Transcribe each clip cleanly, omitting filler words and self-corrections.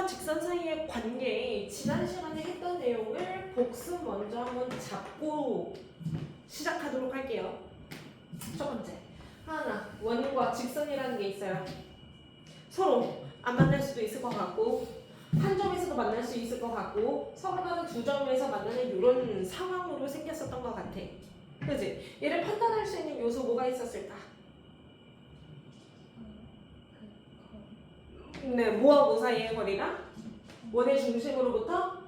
직선 사이의 관계, 지난 시간에 했던 내용을 복습 먼저 한번 잡고 시작하도록 할게요. 첫 번째, 하나, 원과 직선이라는 게 있어요. 서로 안 만날 수도 있을 것 같고 한 점에서도 만날 수 있을 것 같고 서로 다른 두 점에서 만나는 이런 상황으로 생겼었던 것 같아. 그치? 얘를 판단할 수 있는 요소 뭐가 있었을까? 네, 뭐와 뭐 사이의 거리랑 원의 중심으로부터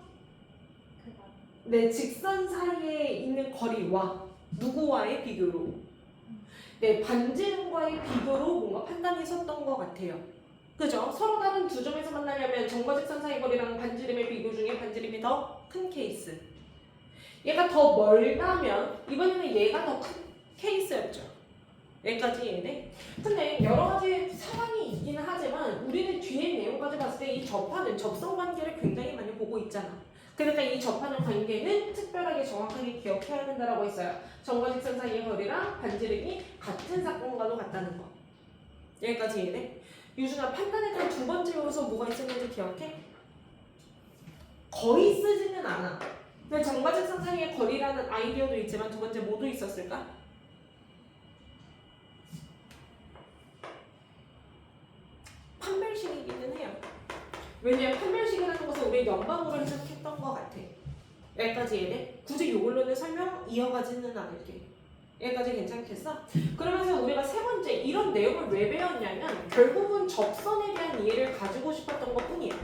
네, 직선 사이에 있는 거리와 누구와의 비교로 네, 반지름과의 비교로 뭔가 판단이 섰던 것 같아요. 그죠? 서로 다른 두 점에서 만나려면 점과 직선 사이 거리랑 반지름의 비교 중에 반지름이 더 큰 케이스. 얘가 더 멀다면 이번에는 얘가 더 큰 케이스였죠. 여기까지 이해돼? 근데 여러 가지 상황이 있기는 하지만 우리는 뒤에 내용까지 봤을 때 이 접하는 접선 관계를 굉장히 많이 보고 있잖아. 그러니까 이 접하는 관계는 특별하게 정확하게 기억해야 된다라고 했어요. 점과 직선 사이의 거리랑 반지름이 같은 사건과도 같다는 거. 여기까지 이해돼? 유준아, 판단에 대한 두 번째 요소 뭐가 있었는지 기억해? 거의 쓰지는 않아. 근데 점과 직선 사이의 거리라는 아이디어도 있지만 두 번째 뭐도 있었을까? 판별식이기는 해요. 왜냐면 판별식이라는 것은 우리 연방으로 해석했던 것 같아. 여기까지 이해돼? 굳이 이걸로는 설명 이어가지는 않을게. 여기까지 괜찮겠어? 그러면서 우리가 세 번째 이런 내용을 왜 배웠냐면 결국은 접선에 대한 이해를 가지고 싶었던 것 뿐이야.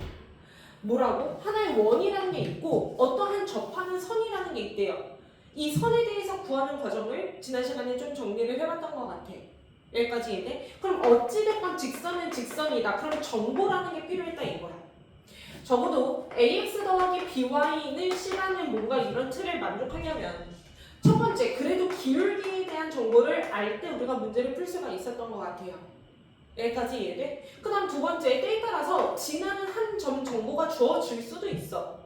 뭐라고? 하나의 원이라는 게 있고 어떠한 접하는 선이라는 게 있대요. 이 선에 대해서 구하는 과정을 지난 시간에 좀 정리를 해봤던 것 같아. 여기까지 이해돼? 그럼 어찌됐건 직선은 직선이다. 그럼 정보라는 게 필요했다 이거야. 적어도 ax 더하기 by는 c라는 뭔가 이런 틀을 만족하려면 첫 번째, 그래도 기울기에 대한 정보를 알 때 우리가 문제를 풀 수가 있었던 것 같아요. 여기까지 이해돼? 그 다음 두 번째, 때에 따라서 지나는 한 점 정보가 주어질 수도 있어.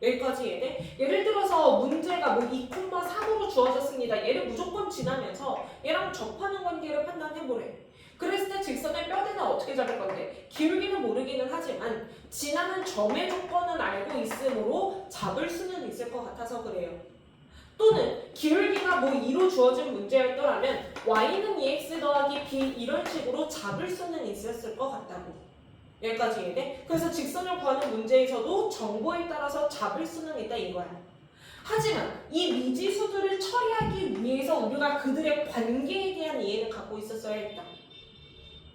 여기까지 이해돼? 예를 들어서 문제가 뭐 2,3으로 주어졌습니다. 얘를 무조건 지나면서 얘랑 접하는 관계를 판단해보래. 그랬을 때 직선의 뼈대는 어떻게 잡을 건데? 기울기는 모르기는 하지만 지나는 점의 조건은 알고 있으므로 잡을 수는 있을 것 같아서 그래요. 또는 기울기가 뭐 2로 주어진 문제였더라면 y는 2x 더하기 b 이런 식으로 잡을 수는 있었을 것 같다고. 여기까지 이해돼? 그래서 직선을 구하는 문제에서도 정보에 따라서 잡을 수는 있다 이거야. 하지만 이 미지수들을 처리하기 위해서 우리가 그들의 관계에 대한 이해를 갖고 있었어야 했다.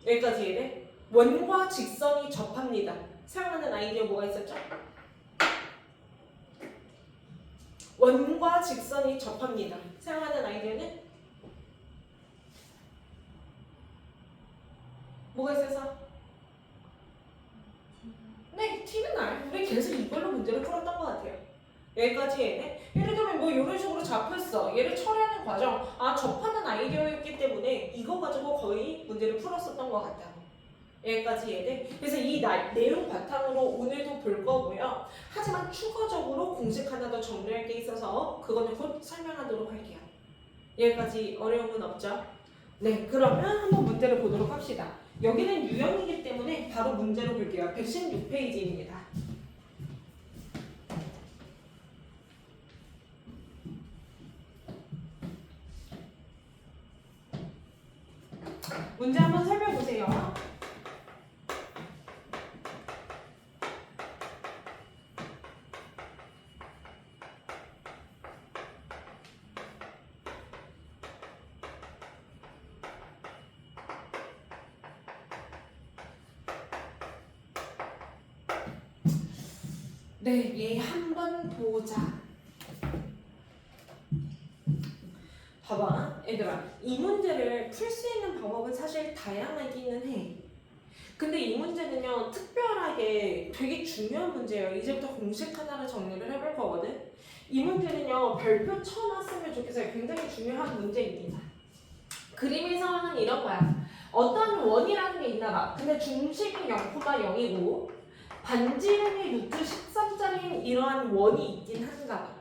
여기까지 이해돼? 원과 직선이 접합니다. 사용하는 아이디어 뭐가 있었죠? 원과 직선이 접합니다. 사용하는 아이디어는? 뭐가 있어서? 네, T는 R. 우리 계속 이걸로 문제를 풀었던 것 같아요. 여기까지 얘네. 예를 들면 뭐 이런 식으로 잡혔어. 얘를 처리하는 과정. 아, 접하는 아이디어였기 때문에 이거 가지고 거의 문제를 풀었었던 것 같다. 여기까지 얘네. 그래서 이 내용 바탕으로 오늘도 볼 거고요. 하지만 추가적으로 공식 하나 더 정리할 게 있어서 그거는 곧 설명하도록 할게요. 여기까지 어려움은 없죠? 네, 그러면 한번 문제를 보도록 합시다. 여기는 유형이기 때문에 바로 문제로 볼게요. 116페이지입니다. 문제 한번 살펴보세요. 네, 얘 한번 보자. 봐봐, 얘들아. 이 문제를 풀 수 있는 방법은 사실 다양하기는 해. 근데 이 문제는요, 특별하게 되게 중요한 문제예요. 이제부터 공식 하나를 정리를 해볼 거거든. 이 문제는요, 별표 쳐놨으면 좋겠어요. 굉장히 중요한 문제입니다. 그림의 상황은 이런 거야. 어떤 원이라는 게 있나 봐. 근데 중심이 0,0이고 반지름이 루트 13짜리인 이러한 원이 있긴 한가 봐.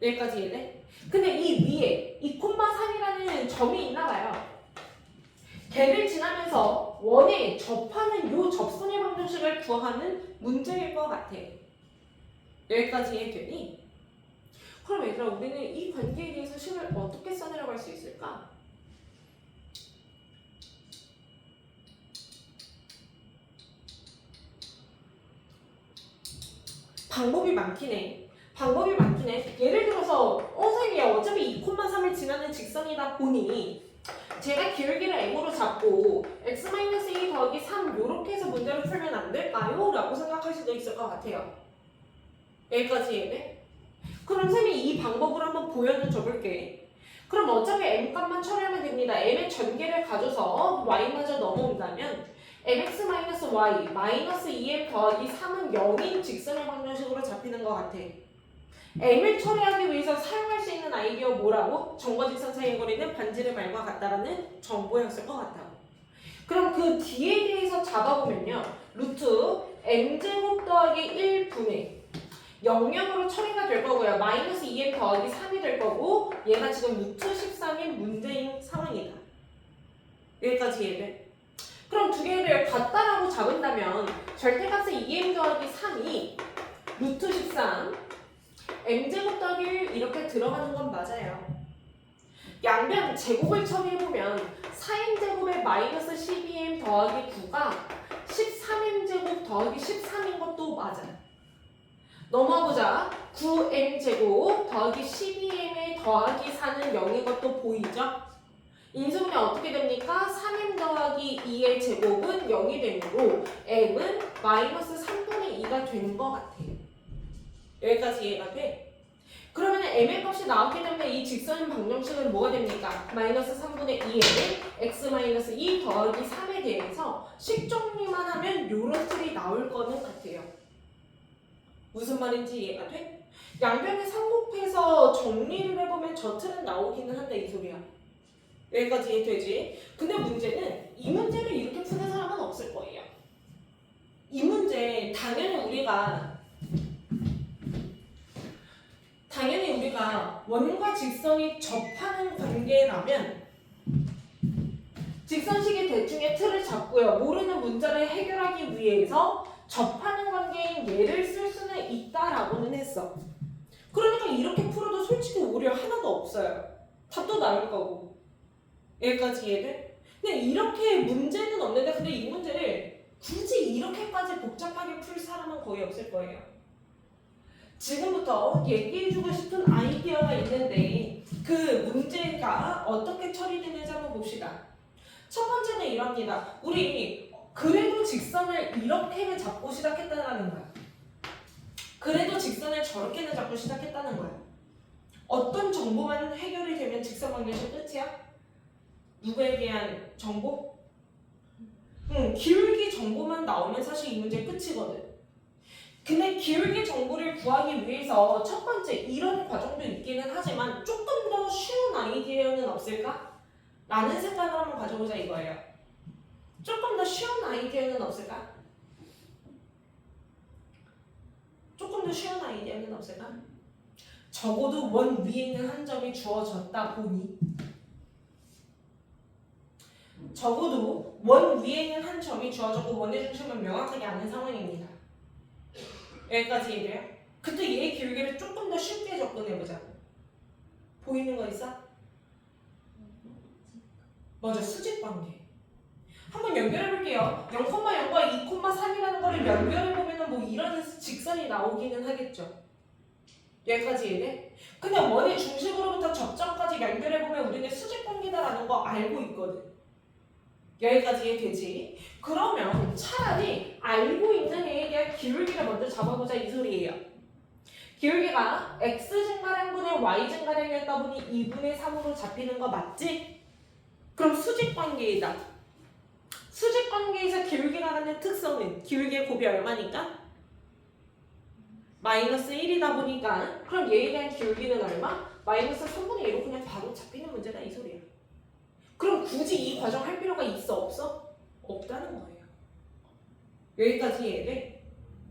여기까지 이해돼? 근데 이 위에 2,3이라는 점이 있나 봐요. 걔를 지나면서 중에서 원에 접하는 요 접선의 방정식을 구하는 문제일 것 같아. 여기까지 이해되니? 그럼 얘들아 우리는 이 관계에 대해서 식을 어떻게 써내려갈 수 있을까? 방법이 많긴 해. 방법이 많긴 해. 예를 들어서 선생님이 어차피 2,3을 지나는 직선이다 보니 제가 기울기를 m으로 잡고 x-2 더하기 3 요렇게 해서 문제를 풀면 안 될까요? 라고 생각할 수도 있을 것 같아요. 여기까지 이해돼? 그럼 쌤이 이 방법을 한번 보여는 줘볼게. 그럼 어차피 m 값만 처리하면 됩니다. m의 전개를 가져서 y마저 넘어온다면 mx-y 마이너스 2m 더하기 3은 0인 직선의 방정식으로 잡히는 것 같아. m을 처리하기 위해서 사용할 수 있는 아이디어 뭐라고? 점과 직선 사이의 거리는 반지름 r과 같다라는 정보였을 것 같아. 그럼 그 뒤에 대해서 잡아보면요. 루트 m제곱 더하기 1분의 0,0으로 처리가 될 거고요. 마이너스 2m 더하기 3이 될 거고 얘가 지금 루트 13인 문제인 상황이다. 여기까지 이해돼? 그럼 두 개를 같다라고 잡은다면 절대값의 2m 더하기 3이 루트 13 m제곱 더하기 1 이렇게 들어가는 건 맞아요. 양변 제곱을 처리해보면 4m제곱에 마이너스 12m 더하기 9가 13m제곱 더하기 13인 것도 맞아요. 넘어보자. 9m제곱 더하기 12m에 더하기 4는 0인 것도 보이죠? 인수분해 어떻게 됩니까? 3m 더하기 2의 제곱은 0이 되므로 m은 마이너스 3분의 2가 된 것 같아요. 여기까지 이해가 돼? 그러면 m의 값이 나왔기 때문에 이 직선 방정식은 뭐가 됩니까? 마이너스 3분의 2에 x-2 더하기 3에 대해서 식 정리만 하면 요런 틀이 나올 거는 같아요. 무슨 말인지 이해가 돼? 양변을 쌍곱해서 정리를 해보면 저 틀은 나오기는 한데 이 소리야. 여기까지 이해되지? 근데 문제는 이 문제를 이렇게 푸는 사람은 없을 거예요. 이 문제 당연히 우리가 원과 직선이 접하는 관계라면 직선식의 대충의 틀을 잡고요. 모르는 문자를 해결하기 위해서 접하는 관계인 얘를 쓸 수는 있다라고는 했어. 그러니까 이렇게 풀어도 솔직히 오류 하나도 없어요. 답도 나올 거고. 여기까지 이해돼? 근데 이렇게 문제는 없는데 근데 이 문제를 굳이 이렇게까지 복잡하게 풀 사람은 거의 없을 거예요. 지금부터 얘기해주고 싶은 아이디어가 있는데 그 문제가 어떻게 처리되는지 한번 봅시다. 첫 번째는 이럽니다. 우리 그래도 직선을 이렇게는 잡고 시작했다는 거야. 그래도 직선을 저렇게는 잡고 시작했다는 거야. 어떤 정보만 해결이 되면 직선 방정식 끝이야? 누구에 대한 정보? 기울기 정보만 나오면 사실 이 문제 끝이거든. 근데 기울기 정보를 구하기 위해서 첫 번째 이런 과정도 있기는 하지만 조금 더 쉬운 아이디어는 없을까? 라는 생각을 한번 가져보자 이거예요. 조금 더 쉬운 아이디어는 없을까? 조금 더 쉬운 아이디어는 없을까? 적어도 원 위에 있는 한 점이 주어졌다 보니 적어도 원 위에 있는 한 점이 주어졌고 원의 중심은 명확하게 아는 상황입니다. 여기까지 이해돼요? 그때 얘의 기울기를 조금 더 쉽게 접근해보자. 보이는 거 있어? 맞아, 수직관계. 한번 연결해볼게요. 0,0과 2,3이라는 거를 연결해보면 뭐 이런 직선이 나오기는 하겠죠. 여기까지 이해돼? 근데 원의 중심으로부터 접점까지 연결해보면 우리는 수직관계다라는 거 알고 있거든. 여기까지 이해되지? 그러면 차라리 알고 있는 애에 대한 기울기를 먼저 잡아보자 이 소리예요. 기울기가 x증가량분의 y증가량이었다 보니 2분의 3으로 잡히는 거 맞지? 그럼 수직관계이다. 수직관계에서 기울기가 갖는 특성은 기울기의 곱이 얼마니까? 마이너스 1이다 보니까 그럼 얘에 대한 기울기는 얼마? 마이너스 3분의 1로 그냥 바로 잡히는 문제다 이 소리야. 그럼 굳이 이 과정 할 필요가 있어 없어? 없다는 거예요. 여기까지 이해돼?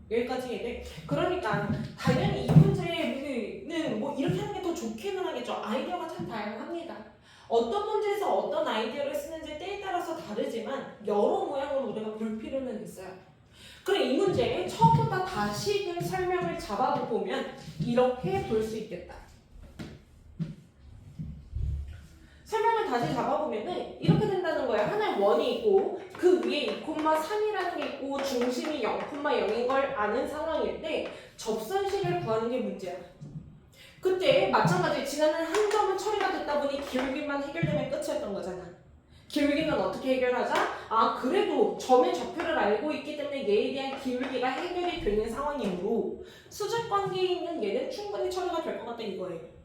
여기까지 이해돼? 그러니까 당연히 이 문제는 뭐 이렇게 하는 게 더 좋기는 하겠죠. 아이디어가 참 다양합니다. 어떤 문제에서 어떤 아이디어를 쓰는지 때에 따라서 다르지만 있지만 여러 모양으로 우리가 볼 필요는 있어요. 그럼 이 문제에 처음부터 다시금 설명을 잡아보면 이렇게 볼 수 있겠다. 설명을 다시 잡아보면은 이렇게 된다는 거예요. 하나의 원이 있고 그 위에 2,3이라는 게 있고 중심이 0,0인 걸 아는 상황일 때 접선식을 구하는 게 문제야. 그때 마찬가지 지나는 한 점은 처리가 됐다 보니 기울기만 해결되면 끝이었던 거잖아. 기울기는 어떻게 해결하자? 아 그래도 점의 좌표를 알고 있기 때문에 얘에 대한 기울기가 해결이 되는 상황이므로 수직 관계에 있는 얘는 충분히 처리가 될 것 같다 이거예요.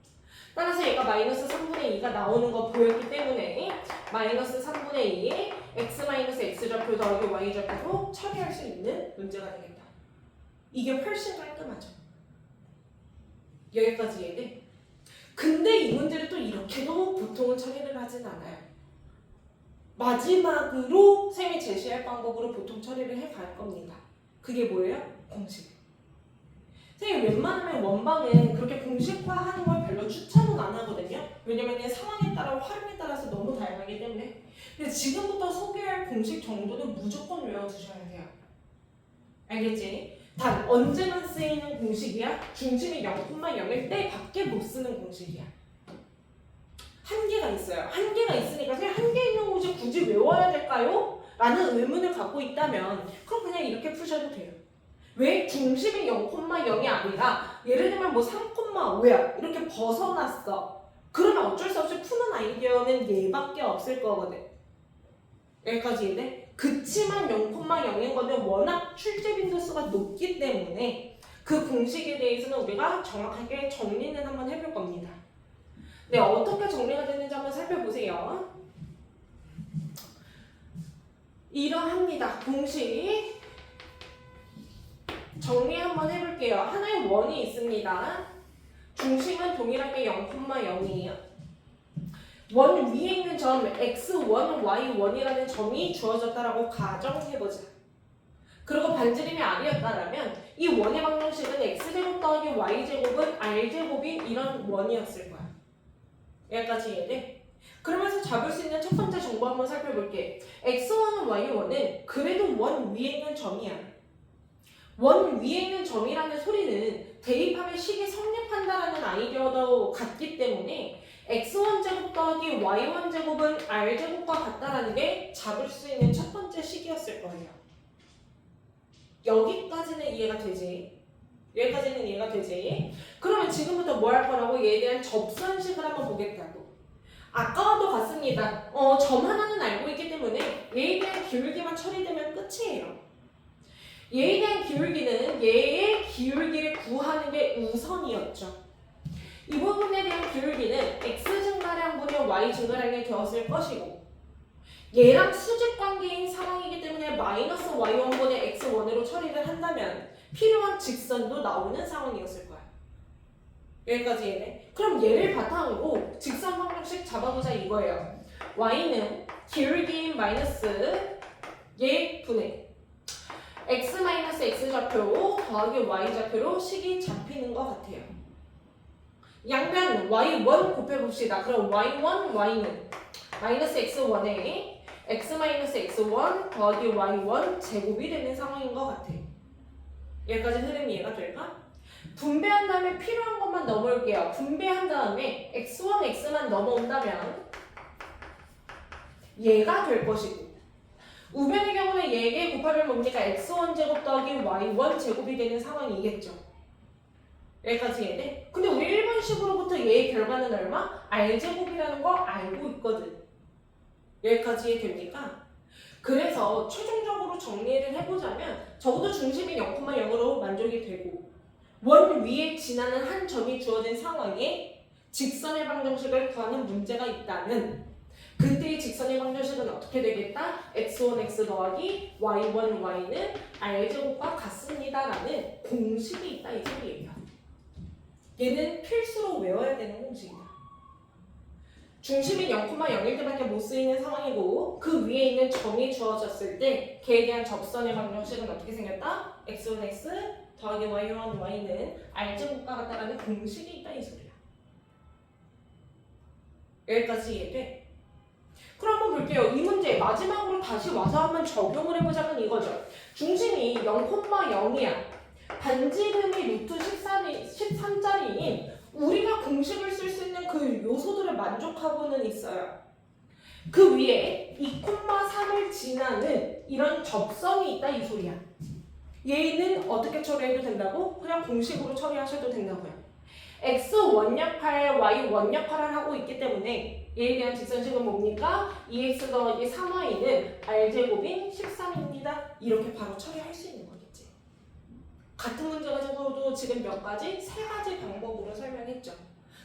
따라서 얘가 마이너스 3분의 2가 나오는 거 보였기 때문에 마이너스 3분의 2에 x 마이너스 x 좌표 더하기 y 좌표로 처리할 수 있는 문제가 되겠다. 이게 훨씬 깔끔하죠. 여기까지 이해돼? 근데 이 문제를 또 이렇게도 보통은 처리를 하진 않아요. 마지막으로 쌤이 제시할 방법으로 보통 처리를 해갈 겁니다. 그게 뭐예요? 공식. 쌤이 웬만하면 원방은 그렇게 공식화하는 걸 별로 추천은 안 하거든요. 왜냐면 상황에 따라 활용에 따라서 너무 다양하기 때문에. 근데 지금부터 소개할 공식 정도는 무조건 외워두셔야 돼요. 알겠지? 단 언제만 쓰이는 공식이야? 중심이 0,0일 때 밖에 못 쓰는 공식이야. 한계가 있어요. 한계가 있으니까 그냥 한계 있는 공식 굳이 외워야 될까요? 라는 의문을 갖고 있다면 그럼 그냥 이렇게 푸셔도 돼요. 왜 중심이 0,0이 아니라 예를 들면 뭐 3,5야 이렇게 벗어났어. 그러면 어쩔 수 없이 푸는 아이디어는 얘밖에 없을 거거든. 여기까지 이해돼? 그치만 0,0인 거는 워낙 출제 빈도수가 높기 때문에 그 공식에 대해서는 우리가 정확하게 정리는 한번 해볼 겁니다. 네, 어떻게 정리가 되는지 한번 살펴보세요. 이러합니다. 공식 정리 한번 해볼게요. 하나의 원이 있습니다. 중심은 동일하게 0,0이에요. 원 위에 있는 점 x1, y1이라는 점이 주어졌다라고 가정해보자. 그리고 반지름이 r이었다라면 이 원의 방정식은 x제곱 더하기 y제곱은 r제곱인 이런 원이었을 거야. 여기까지 이해돼? 그러면서 잡을 수 있는 첫 번째 정보 한번 살펴볼게. x1은 y1은 그래도 원 위에 있는 점이야. 원 위에 있는 점이라는 소리는 대입하면 식이 성립한다라는 아이디어도 같기 때문에 x1제곱 더하기 y1제곱은 r제곱과 같다라는 게 잡을 수 있는 첫 번째 식이었을 거예요. 여기까지는 이해가 되지? 여기까지는 이해가 되지? 그러면 지금부터 뭐 할 거라고? 얘에 대한 접선식을 한번 보겠다고. 아까와도 같습니다. 점 하나는 알고 있기 때문에 얘에 대한 기울기만 처리되면 끝이에요. 얘에 대한 기울기는 얘의 기울기를 구하는 게 우선이었죠. 이 부분에 대한 기울기는 x 증가량분의 y 증가량이 되었을 것이고 얘랑 수직 관계인 상황이기 때문에 마이너스 y1분의 x1으로 처리를 한다면 필요한 직선도 나오는 상황이었을 거야. 여기까지 이해돼? 그럼 얘를 바탕으로 직선 방정식 잡아보자 이거예요. y는 기울기인 마이너스 얘 분의 x 마이너스 x 좌표 더하기 y 좌표로 식이 잡히는 것 같아요. 양변 y1 곱해봅시다. 그럼 y1, y는 마이너스 x1에 x 마이너스 x1 더하기 y1 제곱이 되는 상황인 것 같아요. 여기까지 흐름이 이해가 될까? 분배한 다음에 필요한 것만 넘어올게요. 분배한 다음에 x1, x만 넘어온다면 얘가 될 것이고 우변의 경우는 얘에 곱하면 뭡니까? x1 제곱 더하기 y1 제곱이 되는 상황이겠죠. 여기까지 이해돼? 근데 우리 1번식으로부터 얘의 결과는 얼마? r제곱이라는 거 알고 있거든. 여기까지 이해됩니까? 그래서 최종적으로 정리를 해보자면 적어도 중심이 0,0으로 만족이 되고 원 위에 지나는 한 점이 주어진 상황에 직선의 방정식을 구하는 문제가 있다면 그때의 직선의 방정식은 어떻게 되겠다? x1, x 더하기 y1, y는 r제곱과 같습니다라는 공식이 있다 이 소리예요. 얘는 필수로 외워야 되는 공식이다. 중심이 0,0일 때밖에 못 쓰이는 상황이고 그 위에 있는 점이 주어졌을 때 걔에 대한 접선의 방정식은 어떻게 생겼다? x1, x 더하기 y1, y는 r제곱과 같다라는 공식이 있다 이 소리야. 여기까지 이해돼? 그럼 한번 볼게요. 이 문제 마지막으로 다시 와서 한번 적용을 해보자면 이거죠. 중심이 0,0이야. 반지름이 루트 13짜리인 우리가 공식을 쓸 수 있는 그 요소들을 만족하고는 있어요. 그 위에 2,3을 지나는 이런 접성이 있다 이 소리야. 얘는 어떻게 처리해도 된다고? 그냥 공식으로 처리하셔도 된다고요. x 원역할, y 원역할을 하고 있기 때문에 얘에 대한 직선식은 뭡니까? 2x 더하기 3y는 r제곱인 13입니다. 이렇게 바로 처리할 수 있는 거겠지. 같은 문제가지고도 지금 몇 가지? 세 가지 방법으로 설명했죠.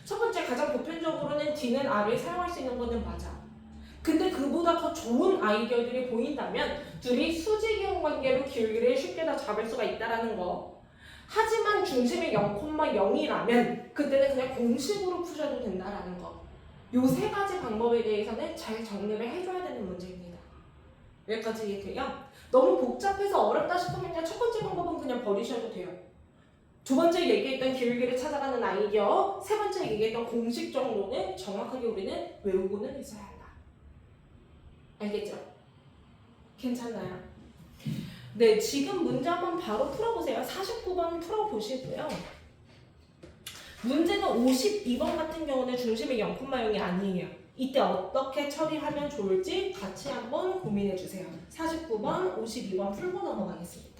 첫 번째, 가장 보편적으로는 d는 r을 사용할 수 있는 거는 맞아. 근데 그보다 더 좋은 아이디어들이 보인다면 둘이 수직이용 관계로 길이를 쉽게 다 잡을 수가 있다는 거. 하지만 중심이 0,0이라면 그때는 그냥 공식으로 푸셔도 된다는 거. 요 세 가지 방법에 대해서는 잘 정리를 해줘야 되는 문제입니다. 여기까지 이해돼요? 너무 복잡해서 어렵다 싶으면 첫 번째 방법은 그냥 버리셔도 돼요. 두 번째 얘기했던 길이를 찾아가는 아이디어, 세 번째 얘기했던 공식 정도는 정확하게 우리는 외우고는 있어야 한다. 알겠죠? 괜찮나요? 네, 지금 문제 한번 바로 풀어보세요. 49번 풀어보시고요. 문제는 52번 같은 경우는 중심이 0,0이 아니에요. 이때 어떻게 처리하면 좋을지 같이 한번 고민해주세요. 49번, 52번 풀고 넘어가겠습니다.